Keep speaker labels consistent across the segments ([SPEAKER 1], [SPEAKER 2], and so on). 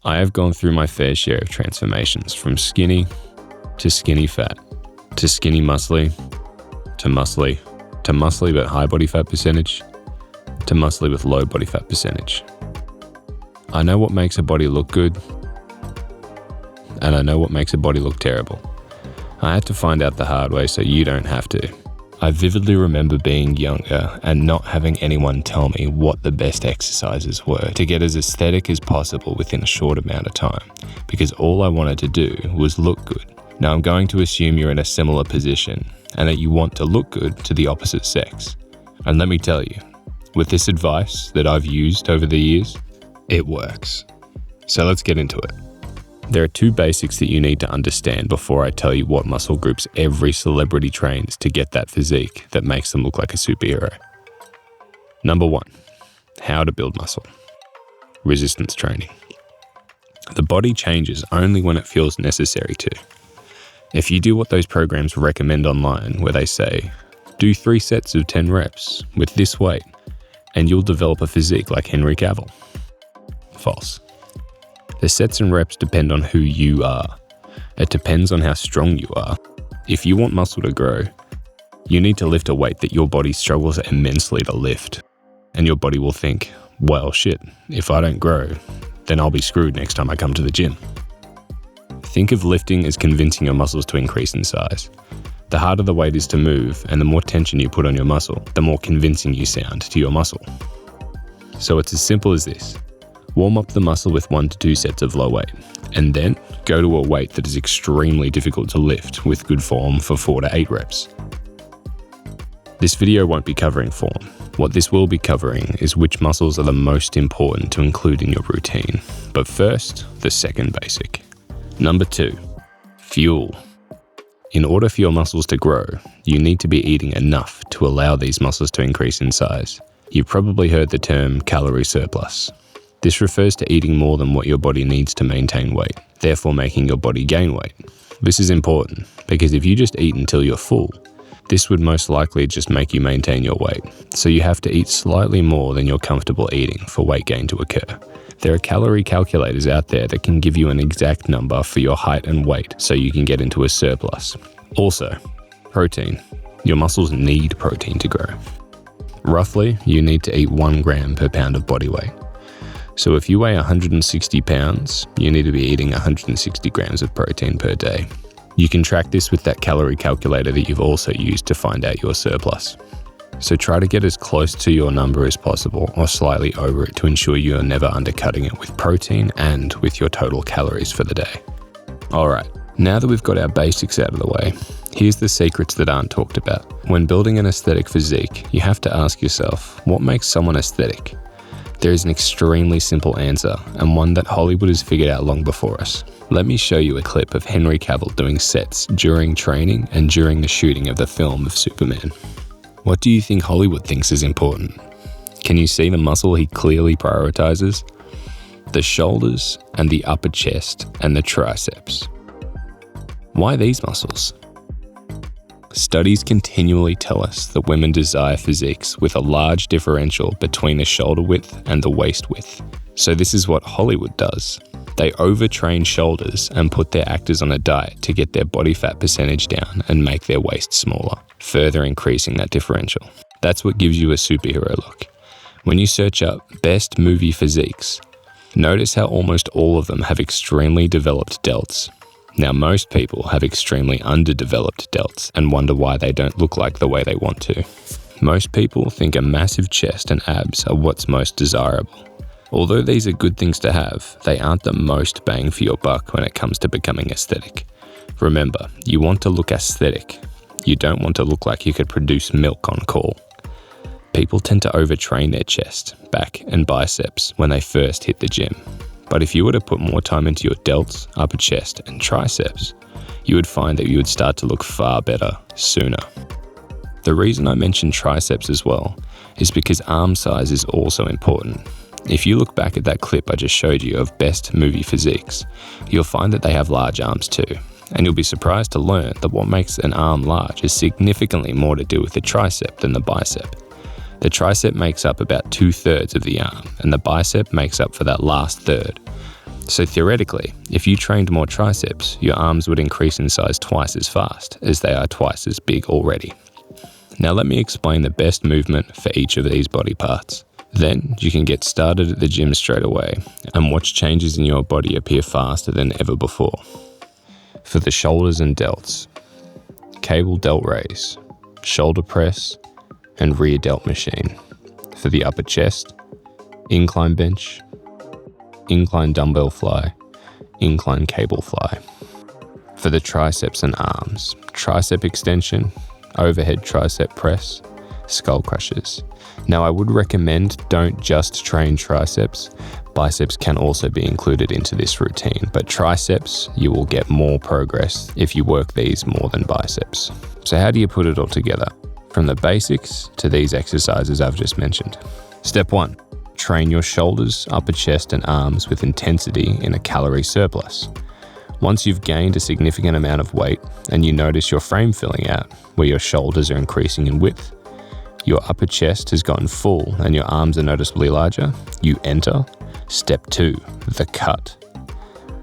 [SPEAKER 1] I have gone through my fair share of transformations, from skinny to skinny fat, to skinny muscly, to muscly but high body fat percentage, to muscly with low body fat percentage. I know what makes a body look good, and I know what makes a body look terrible. I had to find out the hard way so you don't have to. I vividly remember being younger and not having anyone tell me what the best exercises were to get as aesthetic as possible within a short amount of time, because all I wanted to do was look good. Now I'm going to assume you're in a similar position and that you want to look good to the opposite sex. And let me tell you, with this advice that I've used over the years, it works. So let's get into it. There are two basics that you need to understand before I tell you what muscle groups every celebrity trains to get that physique that makes them look like a superhero. Number one, how to build muscle. Resistance training. The body changes only when it feels necessary to. If you do what those programs recommend online, where they say, do 3 sets of 10 reps with this weight, and you'll develop a physique like Henry Cavill. False. The sets and reps depend on who you are. It depends on how strong you are. If you want muscle to grow, you need to lift a weight that your body struggles immensely to lift. And your body will think, well, shit, if I don't grow, then I'll be screwed next time I come to the gym. Think of lifting as convincing your muscles to increase in size. The harder the weight is to move and the more tension you put on your muscle, the more convincing you sound to your muscle. So it's as simple as this. Warm up the muscle with 1 to 2 sets of low weight, and then go to a weight that is extremely difficult to lift with good form for 4 to 8 reps. This video won't be covering form. What this will be covering is which muscles are the most important to include in your routine. But first, the second basic. Number 2, fuel. In order for your muscles to grow, you need to be eating enough to allow these muscles to increase in size. You've probably heard the term calorie surplus. This refers to eating more than what your body needs to maintain weight, therefore making your body gain weight. This is important because if you just eat until you're full, this would most likely just make you maintain your weight. So you have to eat slightly more than you're comfortable eating for weight gain to occur. There are calorie calculators out there that can give you an exact number for your height and weight so you can get into a surplus. Also, protein. Your muscles need protein to grow. Roughly, you need to eat 1 gram per pound of body weight. So if you weigh 160 pounds, you need to be eating 160 grams of protein per day. You can track this with that calorie calculator that you've also used to find out your surplus. So try to get as close to your number as possible or slightly over it to ensure you are never undercutting it with protein and with your total calories for the day. Alright, now that we've got our basics out of the way, here's the secrets that aren't talked about. When building an aesthetic physique, you have to ask yourself, what makes someone aesthetic? There is an extremely simple answer, and one that Hollywood has figured out long before us. Let me show you a clip of Henry Cavill doing sets during training and during the shooting of the film of Superman. What do you think Hollywood thinks is important? Can you see the muscle he clearly prioritizes? The shoulders and the upper chest and the triceps. Why these muscles? Studies continually tell us that women desire physiques with a large differential between the shoulder width and the waist width. So this is what Hollywood does. They overtrain shoulders and put their actors on a diet to get their body fat percentage down and make their waist smaller, further increasing that differential. That's what gives you a superhero look. When you search up best movie physiques, notice how almost all of them have extremely developed delts. Now, most people have extremely underdeveloped delts and wonder why they don't look like the way they want to. Most people think a massive chest and abs are what's most desirable. Although these are good things to have, they aren't the most bang for your buck when it comes to becoming aesthetic. Remember, you want to look aesthetic. You don't want to look like you could produce milk on call. People tend to overtrain their chest, back, and biceps when they first hit the gym. But if you were to put more time into your delts, upper chest, and triceps, you would find that you would start to look far better sooner. The reason I mention triceps as well is because arm size is also important. If you look back at that clip I just showed you of best movie physiques, you'll find that they have large arms too. And you'll be surprised to learn that what makes an arm large is significantly more to do with the tricep than the bicep. The tricep makes up about 2/3 of the arm, and the bicep makes up for that last third. So theoretically, if you trained more triceps, your arms would increase in size twice as fast, as they are twice as big already. Now let me explain the best movement for each of these body parts. Then you can get started at the gym straight away and watch changes in your body appear faster than ever before. For the shoulders and delts, cable delt raise, shoulder press, and rear delt machine. For the upper chest, incline bench, incline dumbbell fly, incline cable fly. For the triceps and arms, tricep extension, overhead tricep press, skull crushers. Now I would recommend don't just train triceps. Biceps can also be included into this routine, but triceps, you will get more progress if you work these more than biceps. So how do you put it all together? From the basics to these exercises I've just mentioned. Step 1, train your shoulders, upper chest and arms with intensity in a calorie surplus. Once you've gained a significant amount of weight and you notice your frame filling out, where your shoulders are increasing in width, your upper chest has gotten full and your arms are noticeably larger, you enter step 2, the cut.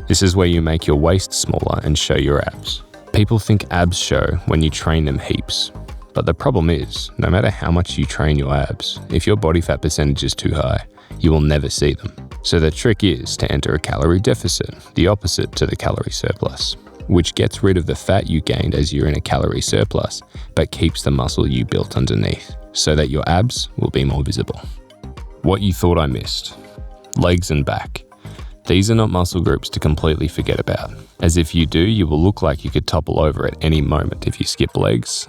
[SPEAKER 1] This is where you make your waist smaller and show your abs. People think abs show when you train them heaps, but the problem is, no matter how much you train your abs, if your body fat percentage is too high, you will never see them. So the trick is to enter a calorie deficit, the opposite to the calorie surplus, which gets rid of the fat you gained as you're in a calorie surplus, but keeps the muscle you built underneath, so that your abs will be more visible. What you thought I missed. Legs and back. These are not muscle groups to completely forget about, as if you do, you will look like you could topple over at any moment if you skip legs.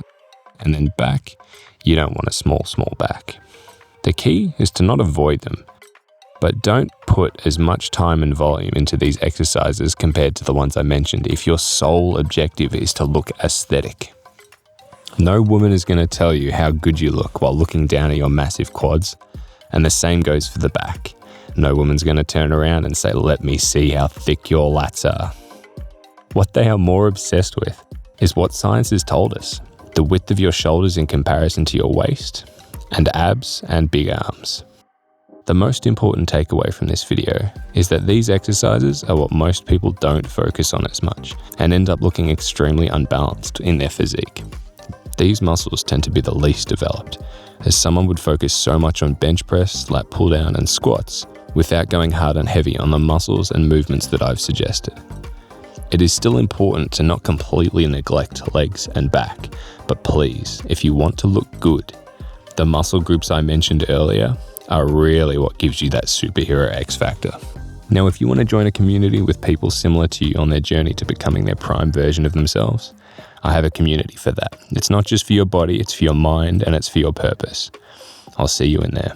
[SPEAKER 1] And then back, you don't want a small back. The key is to not avoid them, but don't put as much time and volume into these exercises compared to the ones I mentioned if your sole objective is to look aesthetic. No woman is going to tell you how good you look while looking down at your massive quads, and the same goes for the back. No woman's going to turn around and say, "Let me see how thick your lats are." What they are more obsessed with is what science has told us: the width of your shoulders in comparison to your waist, and abs and big arms. The most important takeaway from this video is that these exercises are what most people don't focus on as much and end up looking extremely unbalanced in their physique. These muscles tend to be the least developed, as someone would focus so much on bench press, lat pull down and squats without going hard and heavy on the muscles and movements that I've suggested. It is still important to not completely neglect legs and back, but please, if you want to look good, the muscle groups I mentioned earlier are really what gives you that superhero X factor. Now, if you want to join a community with people similar to you on their journey to becoming their prime version of themselves, I have a community for that. It's not just for your body, it's for your mind and it's for your purpose. I'll see you in there.